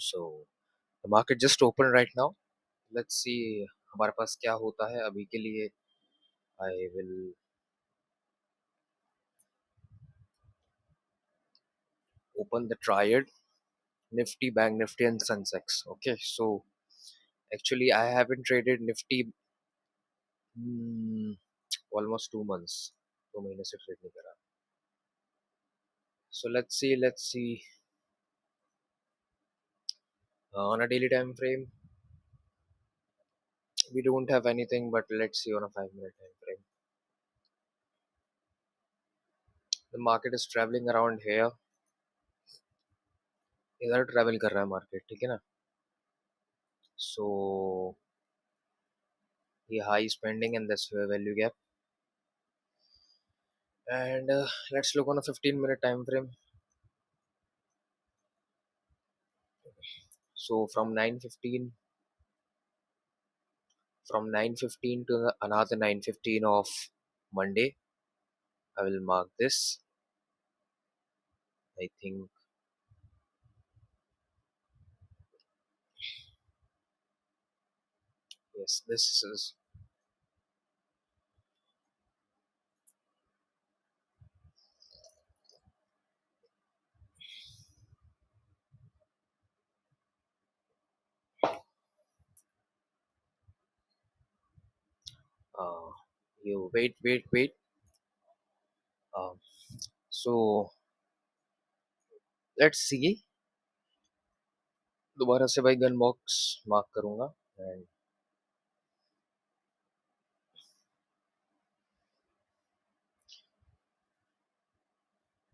So the market just opened right now. Let's see हमारे पास क्या होता है अभी के लिए. I will open the triad, Nifty, Bank Nifty and Sensex. Okay, so actually I haven't traded Nifty almost 2 months. 2 महीने से trade नहीं करा. So let's see on a daily time frame. We don't have anything, but let's see on a 5 minute time frame. The market is traveling around here. इधर travel कर रहा है market, ठीक है ना. सो ये high spending and this value gap. And let's look on a 15-minute time frame. So from 9:15 to another 9:15 of Monday, I will mark this. I think yes, this is uh, you wait. Um, so let's see. दोबारा से भाई gun box mark करूंगा. And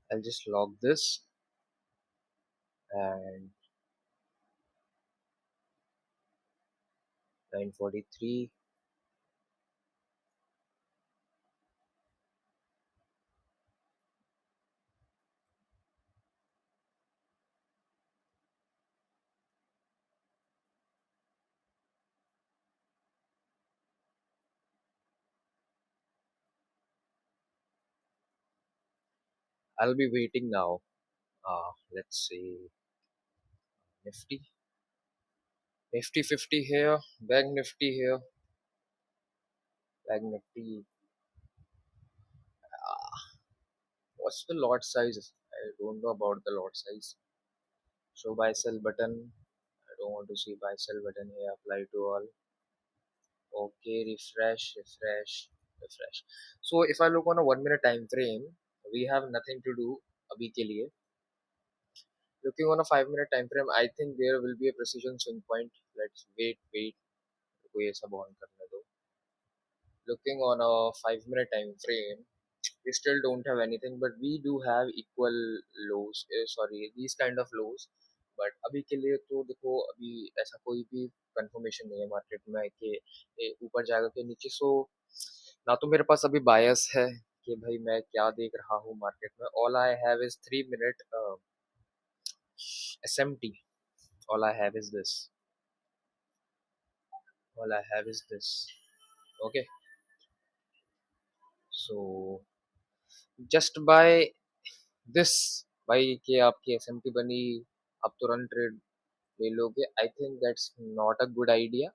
I'll just log this. And 9:43. I'll be waiting now. Let's see. Nifty. Nifty 50 here. Bank Nifty here. Bank Nifty. What's the lot size? I don't know about the lot size. Show buy sell button. I don't want to see buy sell button here. Apply to all. Okay, refresh. So if I look on a 1 minute time frame, we have nothing to do अभी के लिए. Looking on a 5 minute time frame, I think there will be a precision swing point. Let's wait. कोई ऐसा bond करने दो. Looking on a 5 minute time frame, we still don't have anything, but we do have equal lows. Sorry, these kind of lows. But अभी के लिए तो देखो अभी ऐसा कोई भी कंफर्मेशन नहीं है मार्केट में कि ये ऊपर जाएगा कि नीचे. सो ना तो मेरे पास अभी बायस है कि भाई मैं क्या देख रहा हूँ मार्केट में. All I have is 3 minute SMT. All I have is this. All I have is this. Okay. So just by this भाई कि आपकी SMT बनी, आप तुरंत ट्रेड ले लोगे. I think that's not a good idea.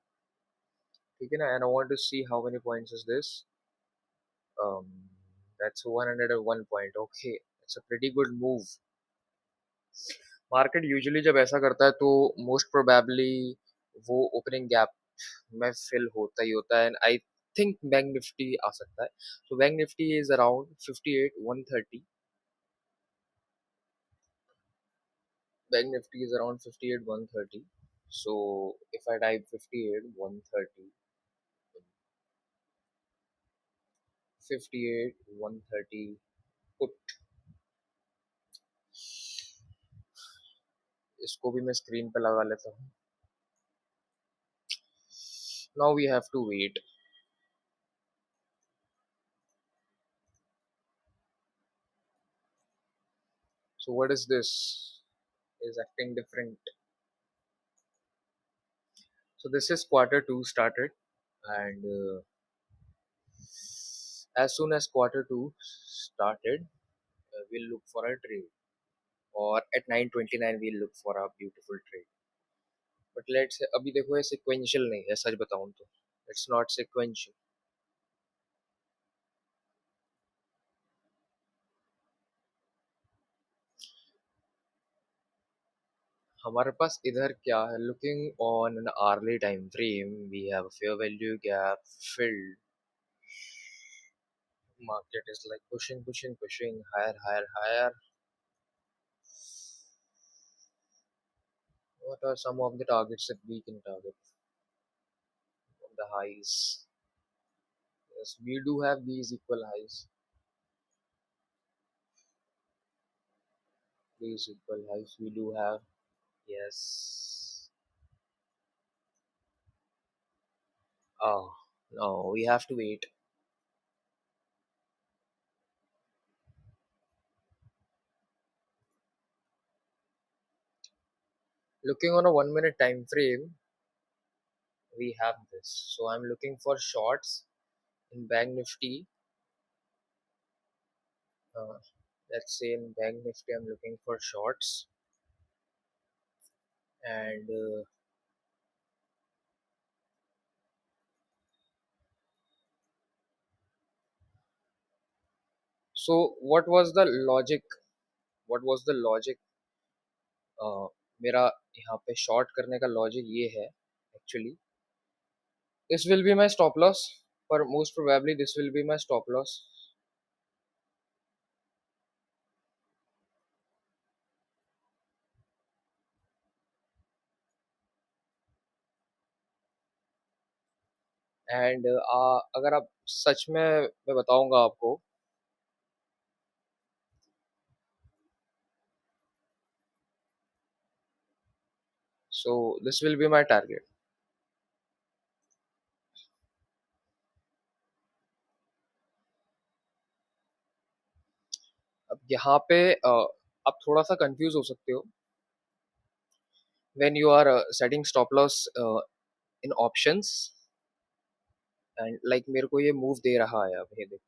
ठीक है ना. And I want to see how many points is this. um that's 101 point. Okay, it's a pretty good move. Market usually जब ऐसा करता है तो मोस्ट प्रोबेबली वो ओपनिंग गैप में फिल होता ही होता है. And I think bank Nifty आ सकता है. So bank Nifty is around 58,130. Bank Nifty is around 58,130. So if I type 58,130, 58,130 put, इसको भी मैं स्क्रीन पे लगा लेता हूँ. Now we have to wait. So what is this? Is acting different. So this is quarter 2 started, and as soon as quarter 2 started, we'll look for a trade, or at 9:29 we'll look for a beautiful trade. But let's अभी देखो ये sequential नहीं है, सच बताऊं तो it's not sequential. हमारे पास इधर क्या है, looking on an early time frame we have fair value gap filled, market is like pushing higher. What are some of the targets that we can target on the highs? Yes, we do have these equal highs. These equal highs we do have. Yes. Oh, no, we have to wait. Looking on a 1 minute time frame, we have this. So I'm looking for shorts in Bank Nifty. Uh, let's say in Bank Nifty, I'm looking for shorts. And so, what was the logic? What was the logic? मेरा यहाँ पे short करने का logic ये है actually, this will be my stop loss, पर most probably this will be my stop loss. And अगर आप सच में, मैं बताऊंगा आपको, so this will be my target. अब यहाँ पे आप थोड़ा सा कंफ्यूज हो सकते हो when you are setting stop loss in options, and like मेरे को ये मूव दे रहा है, अब ये देखो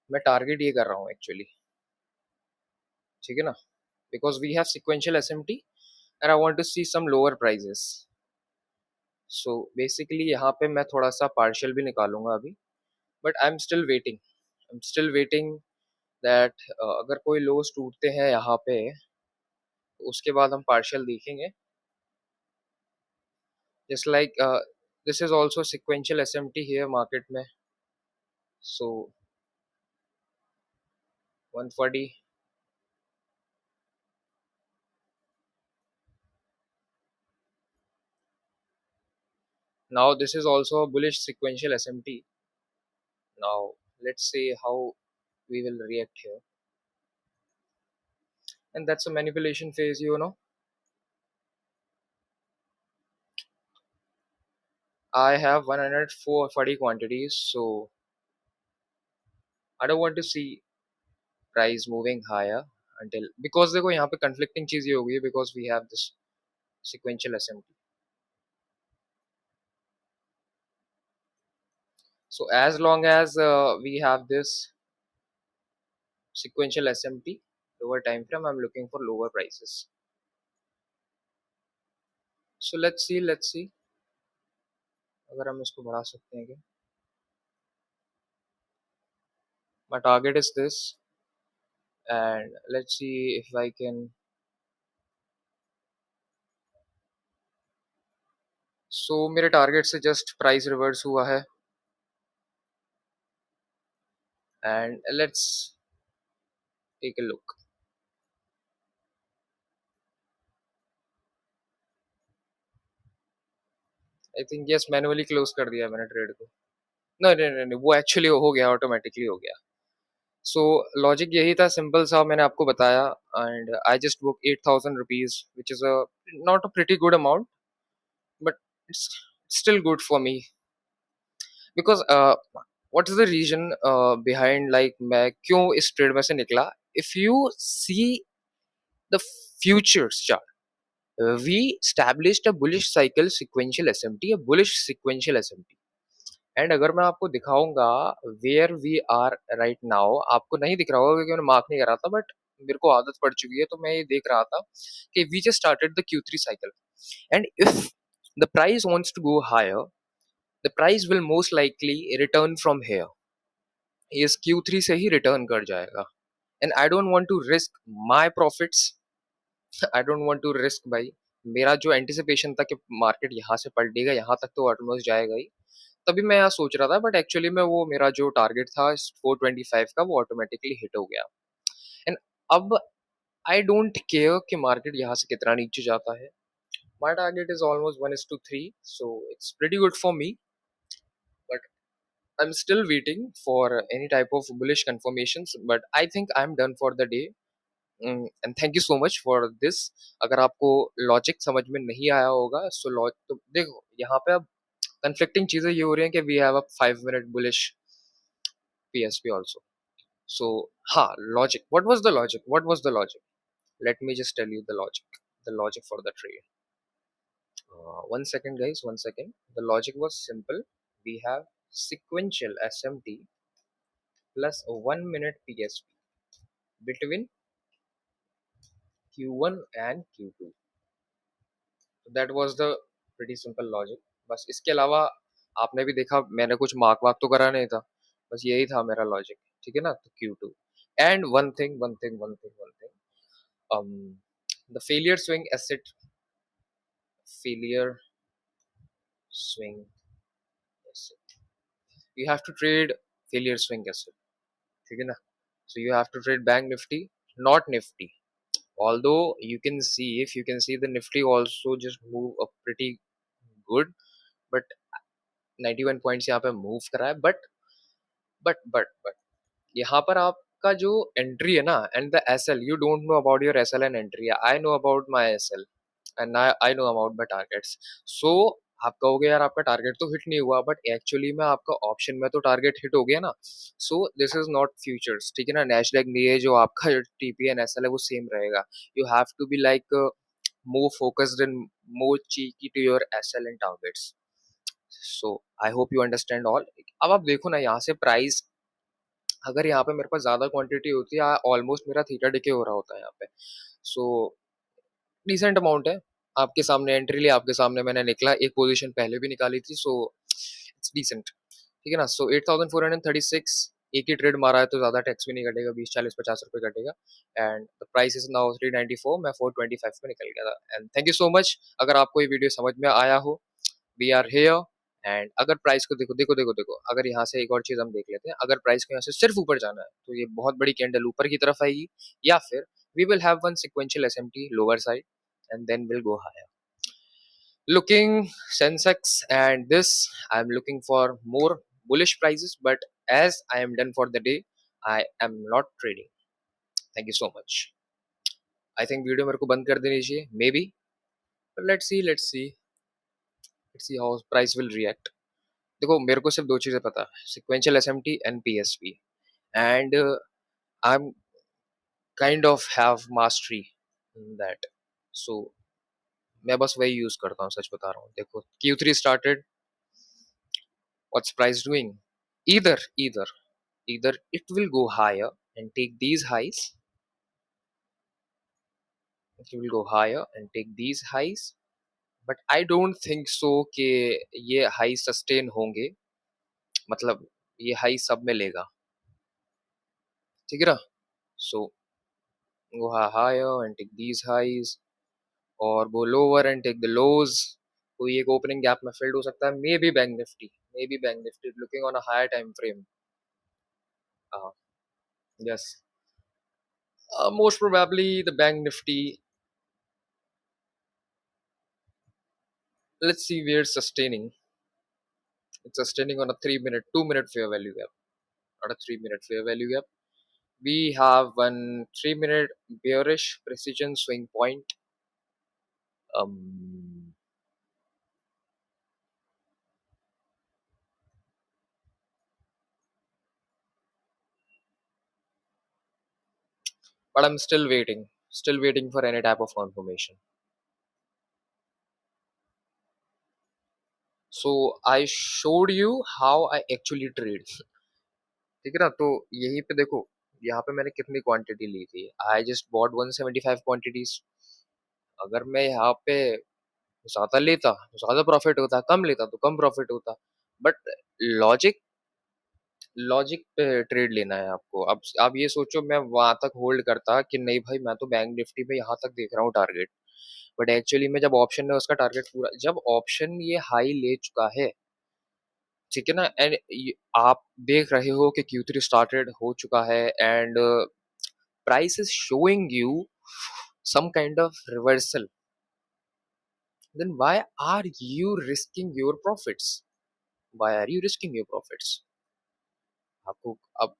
मैं टारगेट ये कर रहा हूँ एक्चुअली, ठीक है ना, because we have sequential SMT and I want to see some lower prices. So basically यहाँ पे मैं थोड़ा सा पार्शियल भी निकालूंगा अभी, but I am still waiting that अगर कोई लोस टूटते हैं यहाँ पे तो उसके बाद हम पार्शियल देखेंगे। Just like this is also sequential SMT here market में। सो 140, now this is also a bullish sequential SMT. Now let's see how we will react here, and that's a manipulation phase, you know. I have 140 quantities, so I don't want to see price moving higher until, because देखो यहाँ पे conflicting चीज ये होगी because we have this sequential SMT. So as long as we have this sequential SMT lower time frame, I'm looking for lower prices. So let's see अगर हम इसको बढ़ा सकते हैं क्या? My target is this, and let's see if I can. So मेरे target से just price reverse हुआ है, and let's take a look. I think yes, manually close कर दिया मैंने ट्रेड को। नहीं नहीं नहीं नहीं, वो एक्चुअली हो गया, ऑटोमेटिकली हो गया। सो लॉजिक यही था, सिंपल सा मैंने आपको बताया, and I just book 8,000 rupees which is a not a pretty good amount, but it's still good for me because what is the reason behind, like मैं क्यों इस ट्रेड में से निकला। If you see the futures chart, we established a bullish cycle sequential SMT, a bullish sequential SMT, and अगर मैं आपको दिखाऊंगा where we are right now, आपको नहीं दिख रहा होगा क्योंकि मैंने मार्क नहीं करा था, बट मेरे को आदत पड़ चुकी है, तो मैं ये देख रहा था कि we just started the Q3 cycle, and if The price wants to go higher. The price will most likely return from here. इस Q3 से ही रिटर्न कर जाएगा. And I don't want to risk my profits. I don't want to risk भाई. मेरा जो anticipation था कि market यहाँ से पलटेगा यहाँ तक तो ऑलमोस्ट जाएगा ही, तभी मैं यहाँ सोच रहा था, बट एक्चुअली में वो मेरा जो टारगेट था 425 का वो ऑटोमेटिकली हिट हो गया. एंड अब आई डोंट केयर कि मार्केट यहाँ से कितना नीचे जाता है. My target is almost 1:3, so it's pretty good for me, but I'm still waiting for any type of bullish confirmations, but I think I'm done for the day. And thank you so much for this. अगर आपको logic समझ में नहीं आया होगा, सो तो देखो यहाँ पे अब कंफ्लिक्टिंग चीजें ये हो रही हैं कि we have a 5 minute bullish PSP also. So हाँ, logic, what was the logic, let me just tell you the logic for the trade. 1 second guys, 1 second. The logic was simple. We have sequential SMT plus 1 minute PSP between Q1 and Q2. That was the pretty simple logic. बस इसके अलावा आपने भी देखा मैंने कुछ mark वार्क तो करा नहीं था, बस यही था मेरा लॉजिक. ठीक है ना. तो Q2 and one thing the failure swing asset, you have to trade failure swing asset. ठीक है ना. So you have to trade bank nifty, not nifty. Although if you can see the nifty also just move up pretty good, but 91 points यहाँ पे move करा है. But यहाँ पर आपका जो एंट्री है ना, and the S L, you don't know about your S L and entry. I know about my S L and I know about my targets. So आप कहोगे यार आपका टारगेट तो हिट नहीं हुआ, बट एक्चुअली में आपका ऑप्शन में तो टारगेट हिट हो गया ना. So this is not futures. ठीक है ना. नेशनल ये जो आपका टीपी एंड एस एल है वो सेम रहेगा. You have to be like more focused and more cheeky to your SL and targets. So I hope you understand all. अब आप देखो ना यहाँ से प्राइस, अगर यहाँ पे मेरे पास ज्यादा क्वांटिटी होती है, ऑलमोस्ट मेरा थीटा डिके हो रहा होता है यहाँ पे. सो डिसेंट अमाउंट है. आपके सामने एंट्री ली, आपके सामने मैंने निकला, एक पोजीशन पहले भी निकाली थी, सो इट्स डिसेंट. ठीक है ना. सो 8436, एक ही ट्रेड मारा है तो ज्यादा टैक्स भी नहीं कटेगा, 20 40 50 रुपए कटेगा. And the price is now 394. मैं 425 में निकल गया था. And thank you so much. अगर आपको ये वीडियो समझ में आया हो, वी आर हेयर. एंड अगर प्राइस को देखो देखो देखो देखो, अगर यहाँ से एक और चीज हम देख लेते हैं, अगर प्राइस को यहाँ से सिर्फ ऊपर जाना है तो ये बहुत बड़ी कैंडल ऊपर की तरफ आएगी, या फिर we will have one sequential SMT lower side and then will go higher. Looking Sensex and this, I'm looking for more bullish prices, but as I am done for the day, I am not trading. Thank you so much. I think video मेरे को बंद कर देनी चाहिए, maybe. Let's see how price will react. देखो मेरे को सिर्फ दो चीजें पता है, sequential SMT and PSP, and I am kind of have mastery in that. So मैं बस वही यूज करता हूँ, सच बता रहा हूँ. देखो Q3 started, what's price doing? Either either it will go higher and take these highs, it will go higher and take these highs, but I don't think so कि ये हाई सस्टेन होंगे. मतलब ये हाई सब में लेगा. ठीक है ना. सो go higher and take these highs, और go lower and take the lows. कोई एक ओपनिंग गैप में फिल्ड हो सकता है, maybe bank Nifty looking on a higher time frame. Yes, most probably the bank nifty. Let's see where it's sustaining. It's sustaining on a 3 minute, 2 minute fair value gap, not a 3 minute fair value gap. We have one 3 minute bearish precision swing point. Um, but I'm still waiting for any type of confirmation. So I showed you how I actually trade. ठीक है ना. तो यहीं पे देखो, यहाँ पे मैंने कितनी क्वांटिटी ली थी. I just bought 175 quantities. अगर मैं यहाँ पे ज्यादा लेता तो ज्यादा प्रॉफिट होता, कम लेता तो कम प्रॉफिट होता। बट लॉजिक लॉजिक पे ट्रेड लेना है आपको। अब आप ये सोचो, मैं वहां तक होल्ड करता कि नहीं भाई मैं तो बैंक निफ्टी पे यहाँ तक देख रहा हूँ टारगेट, बट एक्चुअली में जब ऑप्शन ने उसका टारगेट पूरा, जब ऑप्शन ये हाई ले चुका है, ठीक है ना, एंड आप देख रहे हो कि Q3 स्टार्टेड हो चुका है and price is showing you some kind of reversal, then why are you risking your profits? Why are you risking your profits? आपको अब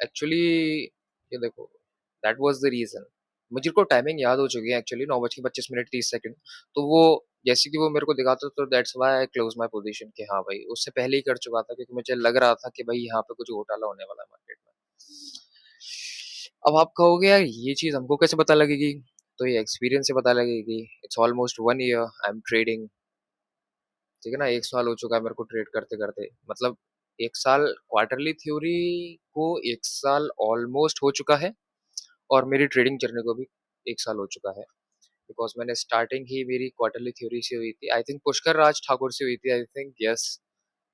एक्चुअली ये देखो, दैट वाज द रीजन। मुझे को टाइमिंग याद हो चुकी है एक्चुअली, 9:25 30 तो वो जैसे कि वो मेरे को दिखाता, तो that's why I close my position कि हाँ भाई उससे पहले ही कर चुका था, क्योंकि मुझे लग रहा था कि भाई यहाँ पे कुछ घोटाला होने वाला है मार्केट में। अब आप कहोगे यार ये चीज हमको कैसे पता लगेगी, तो ये एक्सपीरियंस से पता लगेगी। It's almost 1 year I am trading, ठीक है ना, 1 साल हो चुका है मेरे को ट्रेड करते करते, मतलब 1 साल क्वार्टरली थ्योरी को, 1 साल ऑलमोस्ट हो चुका है, और मेरी ट्रेडिंग जर्नी को भी 1 साल हो चुका है। बिकॉज मैंने स्टार्टिंग ही मेरी क्वार्टरली थ्योरी से हुई थी, आई थिंक पुष्कर राज ठाकुर से हुई थी, आई थिंक यस,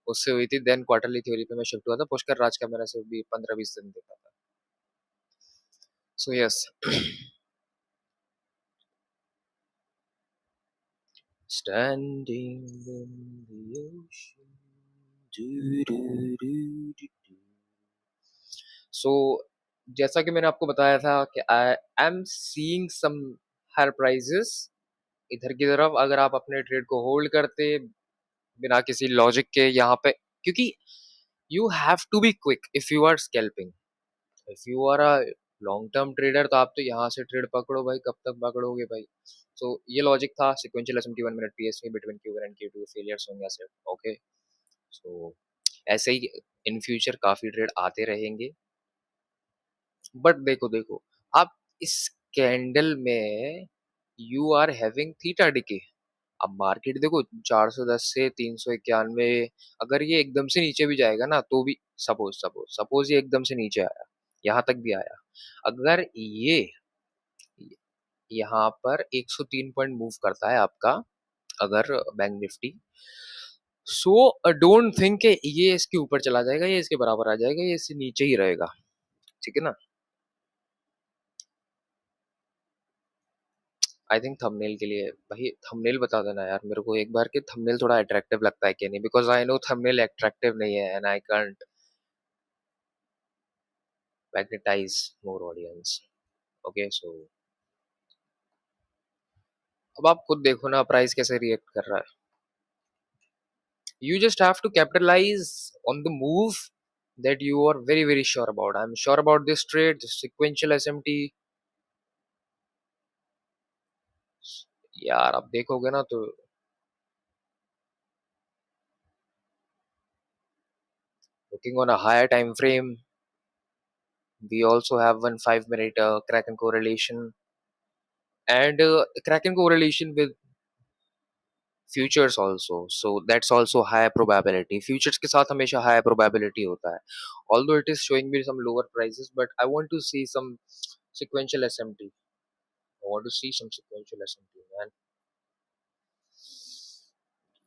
उससे हुई थी। देन क्वार्टरली थ्योरी पे मैं शिफ्ट हुआ था, पुष्कर राज का मैंने सिर्फ भी 15 20 दिन देखा था। So yes. Standing in the ocean, so जैसा कि मैंने आपको बताया था कि I am seeing some higher prices इधर की तरफ, अगर आप अपने ट्रेड को होल्ड करते बिना किसी लॉजिक के यहाँ पे, क्योंकि you have to be quick if you are scalping, if you are a long term trader, तो आप तो यहाँ से ट्रेड पकड़ो भाई, कब तक पकड़ोगे भाई। तो ये लॉजिक था, sequential SMT 1 minute PSV between Q one and Q two failures होंगे ऐसे, ओके। सो ऐसे ही इन फ्यूचर काफी ट्रेड आते रहेंगे। बट देखो देखो, आप इस कैंडल में you are having theta decay. अब मार्केट देखो 410 से 391, अगर ये एकदम से नीचे भी जाएगा ना तो भी, सपोज सपोज सपोज ये एकदम से नीचे आया, यहाँ तक भी आया, अगर ये यहाँ पर 103 पॉइंट मूव करता है आपका, अगर bank Nifty, so don't think ये इसके ऊपर चला जाएगा, ये इसके बराबर आ जाएगा, ये इससे नीचे ही रहेगा, ठीक है ना। आई थिंक थंबनेल के लिए भाई, थंबनेल बता देना यार मेरे को एक बार कि थंबनेल थोड़ा अट्रैक्टिव लगता है कि नहीं, because I know thumbnail attractive नहीं है and I can't magnetize more audience, okay. So अब आप खुद देखो ना प्राइस कैसे रिएक्ट कर रहा है। You just have to capitalise on the move that you are very very sure about. I'm sure about this trade, this sequential SMT। यार आप देखोगे ना तो, looking on a higher time frame, we also have one 5 minute Kraken correlation, and Kraken correlation with futures also, so that's also high probability। futures के साथ हमेशा high probability होता है, although it is showing me some lower prices, but I want to see some sequential SMT, I want to see some sequential SMT man।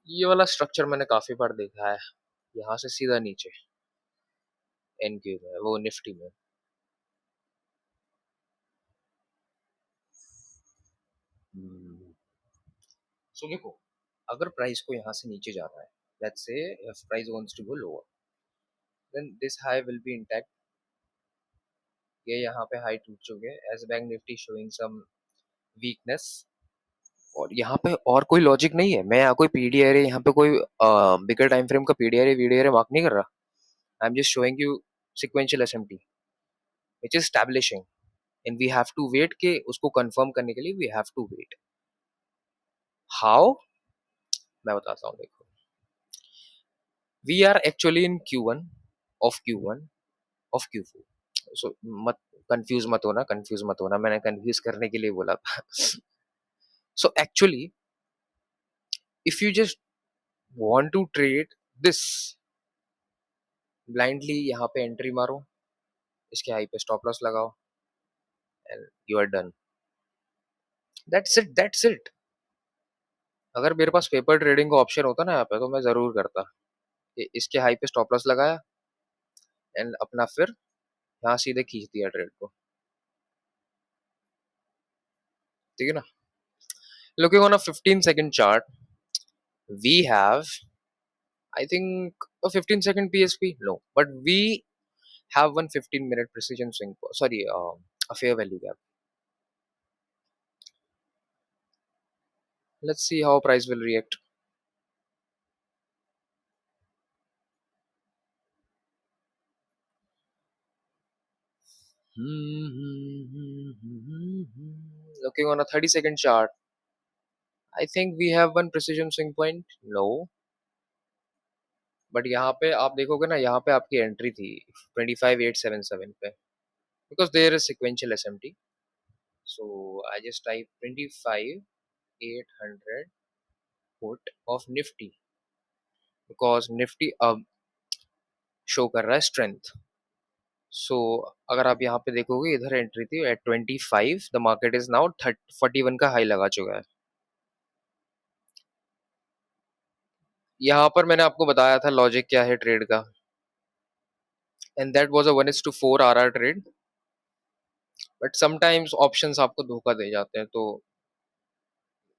ये वाला structure मैंने काफी बार देखा है, यहाँ से सीधा नीचे एनक्यू में, वो निफ्टी में। सो देखो, अगर प्राइस को यहाँ से नीचे जा रहा है, let's say if price wants to go lower, then this high will be intact। ये यहाँ पे हाई टूट चुके हैं, as bank Nifty showing some weakness, और यहाँ पे और कोई लॉजिक नहीं है, मैं यहाँ कोई पीडीआर यहाँ पे कोई बिगर टाइम फ्रेम का पीडीआर वीडीआर मार्क नहीं कर रहा, I am just showing you sequential SMT which is establishing, and we have to wait के उसको कंफर्म करने के लिए we have to wait. How, मैं बताता हूँ देखो, we are actually in Q1 of Q1 of Q4। So मत कंफ्यूज मत होना, मैंने कंफ्यूज करने के लिए बोला था। So actually if you just want to trade this blindly, यहाँ पे एंट्री मारो, इसके हाई पे स्टॉप लॉस लगाओ, and you are done, that's it that's it. अगर मेरे पास पेपर ट्रेडिंग का ऑप्शन होता ना यहाँ पे, तो मैं जरूर करता कि इसके हाई पे स्टॉप लॉस लगाया एंड अपना फिर यहाँ सीधे खींच दिया ट्रेड को। ठीक है ना? Looking on a 15 second chart, we have, I think, a 15 second PSP, no, but we have one 15-minute precision swing, sorry, a fair value gap. Let's see how price will react. Looking on a 30-second chart, I think we have one precision swing point. No, but यहाँ पे आप देखोगे ना, यहाँ पे आपकी entry थी 25,877 पे, because there is sequential SMT. So I just type 25,800 put of Nifty, because Nifty अब शो कर रहा है स्ट्रेंथ। सो अगर आप यहाँ पे देखोगे, इधर एंट्री थी at 25, the market is now 41 का हाई लगा चुका है। यहाँ पर मैंने आपको बताया था लॉजिक क्या है ट्रेड का, and that was a 1:4 RR trade. But sometimes options आपको धोखा दे जाते हैं, तो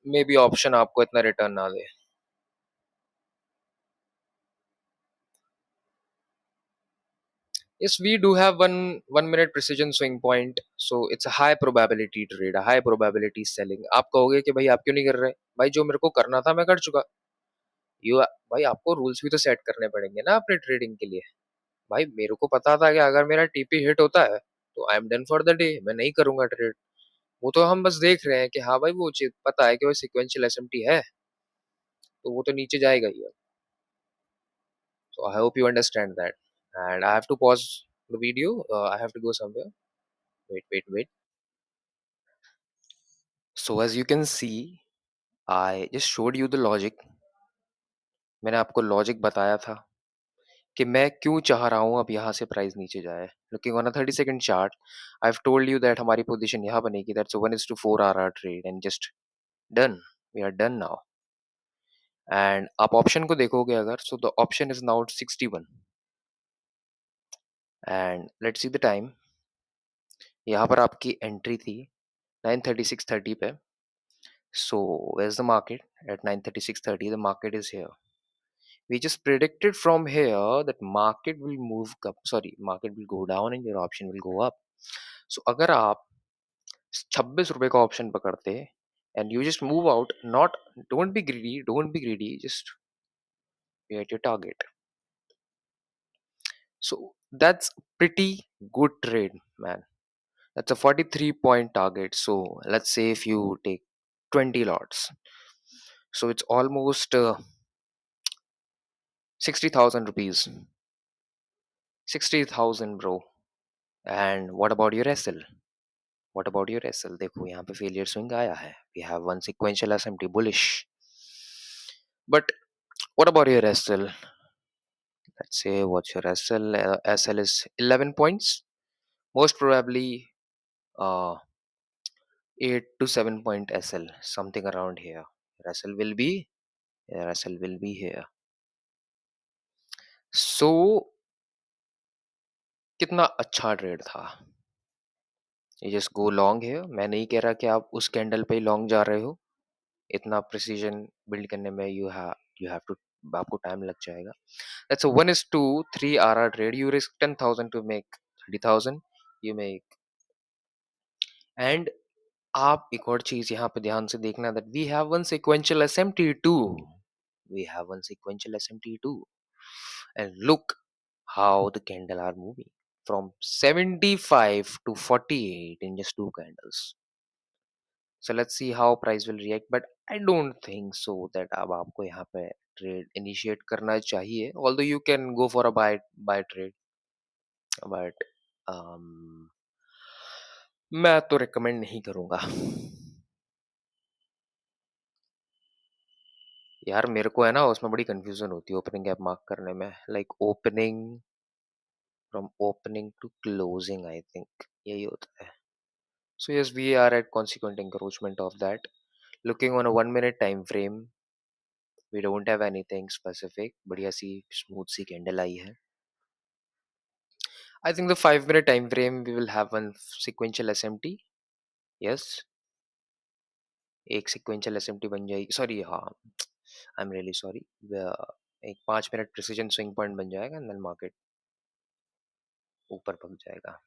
मे बी ऑप्शन आपको इतना रिटर्न ना दे। Yes, we do have one minute precision swing point, so it's a high probability trade, a high probability selling. आप कहोगे कि भाई आप क्यों नहीं कर रहे? भाई जो मेरे को करना था मैं कर चुका। यू भाई आपको रूल्स भी तो सेट करने पड़ेंगे ना अपने ट्रेडिंग के लिए। भाई मेरे को पता था कि अगर मेरा टीपी हिट होता है तो आई am done for the day, मैं नहीं करूंगा ट्रेड। वो तो हम बस देख रहे हैं कि हाँ भाई वो चीज पता है कि वो सिक्वेंशियल एसएमटी है, तो वो तो नीचे जाएगा ही। So I hope you understand that, and I have to pause the video, I have to go somewhere. Wait. So as you can see, I just showed you the logic. मैंने आपको logic बताया था कि मैं क्यों चाह रहा हूँ अब यहाँ से प्राइस नीचे जाए। Looking on a 30 second chart, I have told you that हमारी पोजीशन यहाँ बनेगी, that's 1:4 RR trade, and just done, we are done now. And आप ऑप्शन को देखोगे अगर, so the option is now 61, and let's see the time. यहाँ पर आपकी एंट्री थी 9:36:30 पे। So where is the market? At 9:36:30 the market is here. We just predicted from here that market will move up, sorry, market will go down and your option will go up. So अगर आप 26 रुपए का option पकड़ते and you just move out, not, don't be greedy, just be at your target. So that's pretty good trade, man. That's a 43 point target. So let's say if you take 20 lots, so it's almost 60,000 rupees. 60,000, bro. And what about your SL? What about your SL? देखो यहाँ पे failure swing आया है. We have one sequential SMT bullish. But what about your SL? Let's say what's your SL? SL is 11 points. Most probably 8 to 7 point SL, something around here. Your SL will be here. So कितना अच्छा trade था। ये just go long है। मैं नहीं कह रहा कि आप उस कैंडल पे ही लॉन्ग जा रहे हो। इतना प्रिसीजन बिल्ड करने में यू हैव टू, आपको टाइम लग जाएगा। That's a 1:3 RR trade. You risk 10,000 to make 30,000 you make. And आप एक और चीज यहाँ पे ध्यान से देखना, that we have one sequential SMT too. We have one sequential SMT too, and look how the candle are moving from 75 to 48 in just two candles. So let's see how price will react, but I don't think so that अब आपको यहाँ पे trade initiate करना चाहिए, although you can go for a buy trade, but um, मैं तो recommend नहीं करूँगा। यार मेरे को है ना उसमें बड़ी confusion होती है opening gap mark करने में, like opening, from opening to closing, I think यही होता है। So yes, we are at consequent encroachment of that. Looking on a 1 minute time frame, we don't have anything specific, बढ़िया सी smooth सी candle आई है. I think the 5 minute time frame we will have one sequential SMT. Yes, एक sequential SMT बन जाएगी. Sorry, हाँ, I'm really sorry. एक 5 minute precision swing point बन जाएगा एंड देन मार्केट ऊपर पक जाएगा.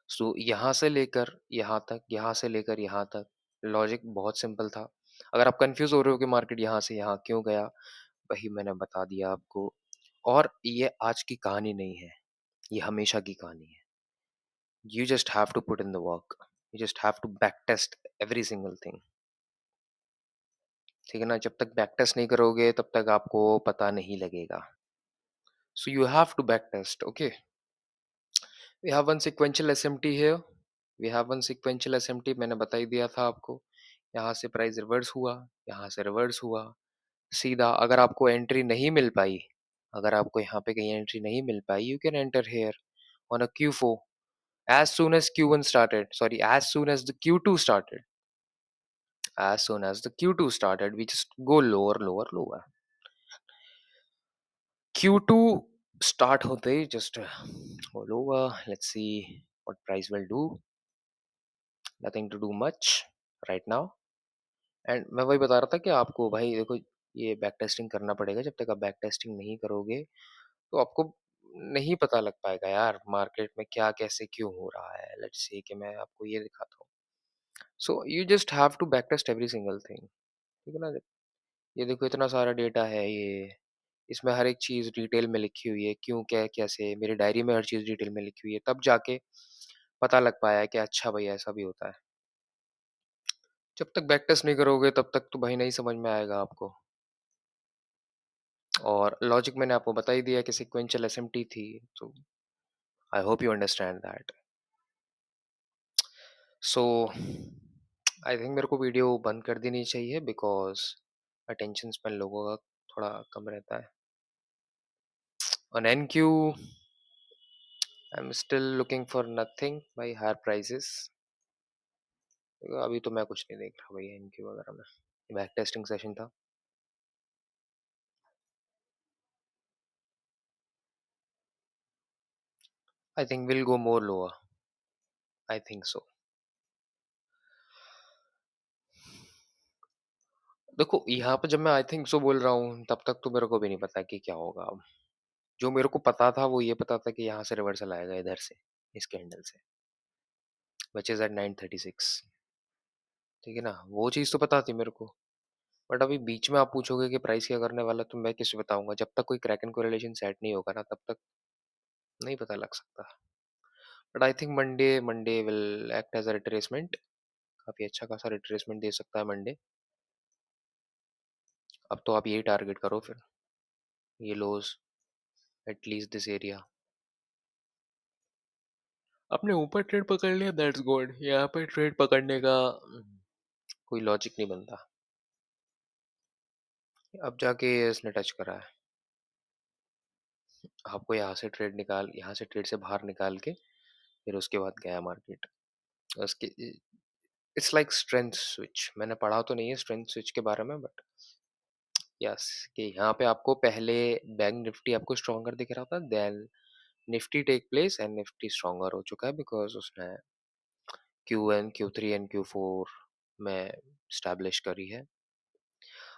सो यहाँ से लेकर यहाँ तक, यहाँ से लेकर यहाँ तक लॉजिक बहुत सिंपल था. अगर आप कंफ्यूज हो रहे हो कि मार्केट यहाँ से यहाँ क्यों गया, वही मैंने बता दिया आपको. और ये आज की कहानी नहीं है, ये हमेशा की कहानी है. You just have to put in the work. You just have to back test every single thing. ठीक है ना? जब तक बैक टेस्ट नहीं करोगे तब तक आपको पता नहीं लगेगा. So you have to back test. Okay. We have one sequential SMT here. We have one sequential SMT. मैंने बता ही दिया था आपको. यहाँ से प्राइस रिवर्स हुआ, यहाँ से रिवर्स हुआ. सीधा अगर आपको एंट्री नहीं मिल पाई, अगर आपको यहाँ पे कहीं एंट्री नहीं मिल पाई, you can enter here on a Q4 as soon as Q1 started. Sorry, as soon as the Q2 started. As soon as the Q2 started, we just go lower, lower, lower. Q2 start hote just go lower. Let's see what price will do. Nothing to do much right now. And मैं वही बता रहा था कि आपको भाई देखो, ये बैक टेस्टिंग करना पड़ेगा. जब तक आप बैक टेस्टिंग नहीं करोगे तो आपको नहीं पता लग पाएगा यार मार्केट में क्या कैसे क्यों हो रहा है. लेट्स सी कि मैं आपको ये दिखाता हूँ. So you just have to back test every single thing. ठीक है ना? ये देखो इतना सारा डेटा है ये. इसमें हर एक चीज़ डिटेल में लिखी हुई है, क्यों, क्या, कैसे. मेरी डायरी में हर चीज़ डिटेल में लिखी हुई है. तब जाके पता लग पाया है कि अच्छा भई ऐसा भी होता है. जब तक बैक टेस्ट नहीं करोगे तब तक तो भाई नहीं समझ में आएगा आपको. और लॉजिक मैंने आपको बता ही दिया कि सीक्वेंशियल एसएमटी थी. तो आई hope you understand that. So I think मेरे को वीडियो बंद कर देनी चाहिए बिकॉज़ अटेंशन स्पैन लोगों का थोड़ा कम रहता है. On NQ I am still looking for nothing buy higher prices. अभी तो मैं कुछ नहीं देख रहा भाई एनक्यू वगैरह में. बैक टेस्टिंग सेशन था. I think will go more lower. I think सो. देखो यहाँ पे जब मैं आई थिंक सो बोल रहा हूँ तब तक तो मेरे को भी नहीं पता कि क्या होगा अब. जो मेरे को पता था वो ये पता था कि यहाँ से रिवर्सल आएगा इधर से, इस कैंडल से, विच इज एट 936. ठीक है ना? वो चीज़ तो पता थी मेरे को. बट अभी बीच में आप पूछोगे कि प्राइस क्या करने वाला, तो मैं किसे बताऊंगा. जब तक कोई क्रैक एंड कोरिलेशन सेट नहीं होगा ना तब तक नहीं पता लग सकता. But I think Monday Monday will act as a retracement. काफ़ी अच्छा खासा रिट्रेसमेंट दे सकता है मंडे. अब तो आप यही टारगेट करो फिर, ये लोज, एटलीस्ट दिस एरिया. अपने ऊपर ट्रेड पकड़ लिया दैट्स गुड. यहाँ पे ट्रेड पकड़ने का कोई लॉजिक नहीं बनता. अब जाके इसने टच करा है. आपको यहाँ से ट्रेड से बाहर निकाल के फिर उसके बाद गया मार्केट. उसके इट्स लाइक स्ट्रेंथ स्विच. मैंने पढ़ा तो नहीं है स्ट्रेंथ स्विच के बारे में, बट यस, कि यहाँ पे आपको पहले बैंक निफ्टी आपको स्ट्रॉन्गर दिख रहा था, then Nifty take place and Nifty stronger हो चुका है बिकॉज उसने Q and Q three and Q four में स्टैब्लिश करी है.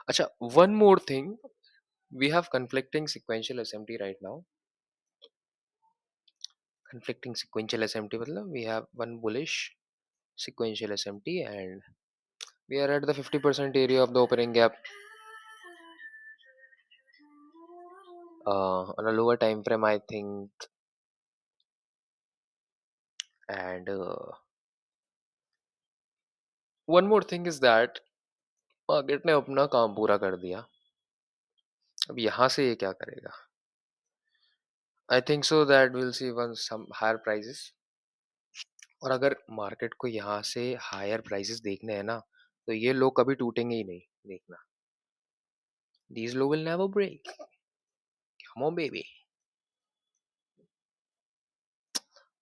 अच्छा, one more thing. We have conflicting sequential SMT right now. Conflicting sequential SMT मतलब we have one bullish sequential SMT and we are at the 50% area of the opening gap on a lower time frame I think. And one more thing is that market ने अपना काम पूरा कर दिया. अब यहाँ से ये क्या करेगा? I think so that will see one some higher prices. और अगर मार्केट को यहाँ से हायर प्राइसेस देखने हैं ना तो ये लो कभी टूटेंगे ही नहीं, देखना. These low will never break. Come on baby.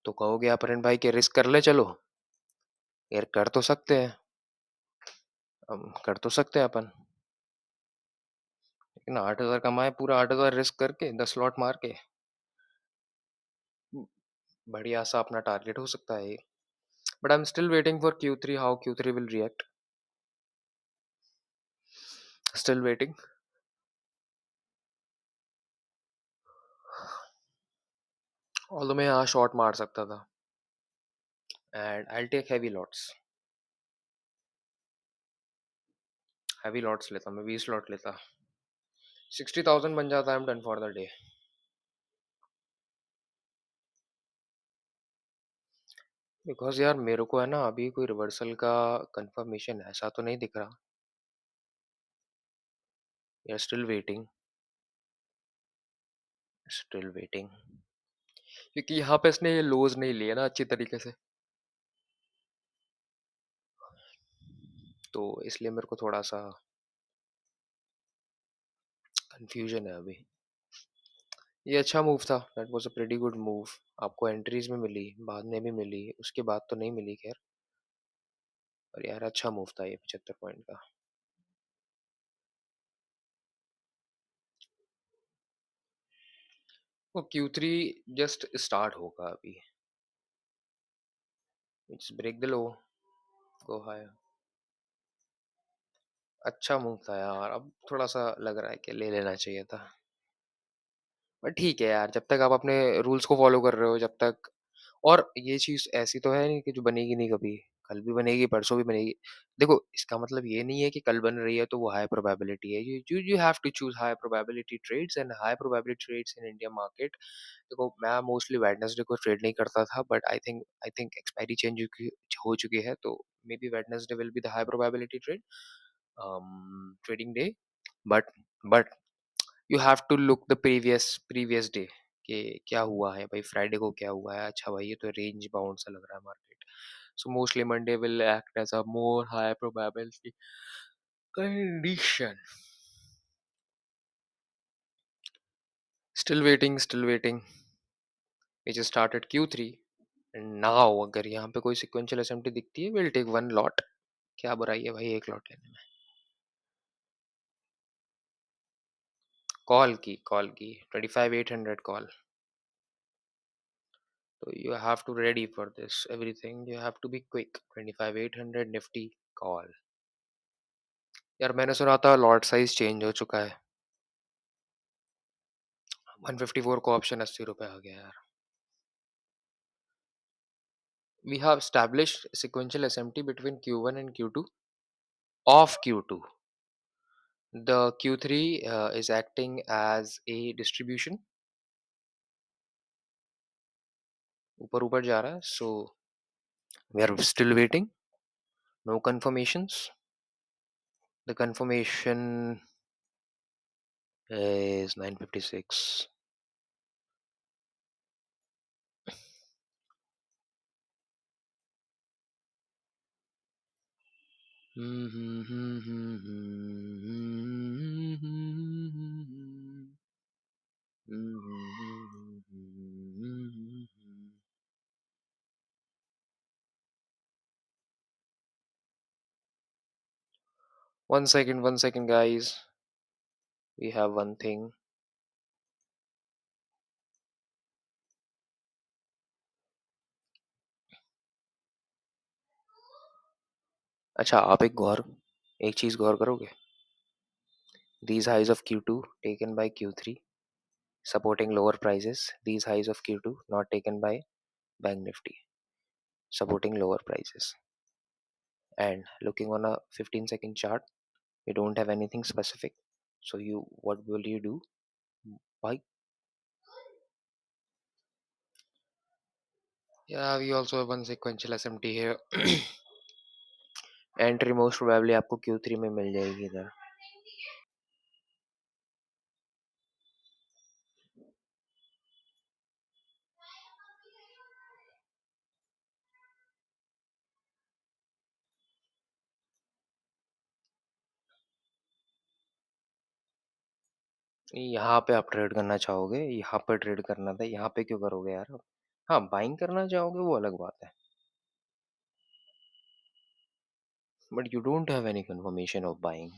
तो कहोगे अपहरण भाई के रिस्क कर ले चलो. यार कर तो सकते हैं, कर तो सकते हैं अपन, लेकिन 8,000 कमाए, पूरा 8,000 रिस्क करके 10 लॉट मार के बढ़िया सा अपना टारगेट हो सकता है ये। But I am still waiting for Q3, how Q3 will react, still waiting. Although मैं यहाँ शॉर्ट मार सकता था, and I will take heavy lots लेता, मैं 20 लॉट लेता, 60,000 बन जाता, I am done for the day. Because यार मेरे को है ना अभी कोई रिवर्सल का कंफर्मेशन ऐसा तो नहीं दिख रहा, यार स्टिल वेटिंग, स्टिल वेटिंग, क्योंकि यहाँ पे इसने ये लोज नहीं लिए ना अच्छी तरीके से, तो इसलिए मेरे को थोड़ा सा कंफ्यूजन है अभी। ये अच्छा मूव था, that was a pretty good move, आपको एंट्रीज में मिली, बाद में भी मिली, उसके बाद तो नहीं मिली खैर, पर यार अच्छा मूव था ये 75 पॉइंट का। वो Q3 जस्ट स्टार्ट होगा अभी, it's break the low, go high. अच्छा मूव था यार, अब थोड़ा सा लग रहा है कि ले लेना चाहिए था, बट ठीक है यार, जब तक आप अपने रूल्स को फॉलो कर रहे हो, जब तक, और ये चीज ऐसी तो है नहीं कि जो बनेगी नहीं कभी, कल भी बनेगी, परसों भी बनेगी। देखो इसका मतलब ये नहीं है कि कल बन रही है तो वो हाई प्रोबेबिलिटी है, you have to choose high probability trades, and high probability trades in India market. देखो मैं मोस्टली वेडनेसडे को ट्रेड नहीं करता था, but I think expiry change हो चुकी है, तो maybe Wednesday will be the high probability trade trading day, but but you have to look the previous day कि क्या हुआ है भाई, फ्राइडे को क्या हुआ है, अच्छा भाई ये तो रेंज बाउंड सा लग रहा है market, so mostly Monday will act as a more high probability condition. Still waiting, we just started Q3 and now अगर यहाँ पे कोई सिक्वेंशियल एसएमटी दिखती है, विल टेक वन लॉट, क्या बुराई है भाई एक लॉट लेने में। कॉल की 25,800 call, so you have to ready for this everything, you have to be quick, 25,800 nifty call। यार मैंने सुना था लॉट साइज चेंज हो चुका है, 154 को ऑप्शन 80 रुपए आ गया यार। We have established sequential SMT between Q1 and Q2 of Q2, the Q3 is acting as a distribution, ऊपर ऊपर जा रहा है, so we are still waiting, no confirmations, the confirmation is 956। One second, guys. We have one thing. अच्छा आप एक चीज गौर करोगे, these highs of Q2 taken by Q3 supporting lower prices, these highs of Q2 not taken by Bank Nifty supporting lower prices, and looking on a 15-second chart, we don't have anything specific, so you what will you do? Why? Yeah, we also have one sequential SMT here। Entry most probably आपको Q3 में मिल जाएगी इधर। यहाँ पे आप trade करना चाहोगे, यहाँ पे ट्रेड करना था, यहाँ पे क्यों करोगे यार आप? हाँ बाइंग करना चाहोगे वो अलग बात है। but you don't have any confirmation of buying.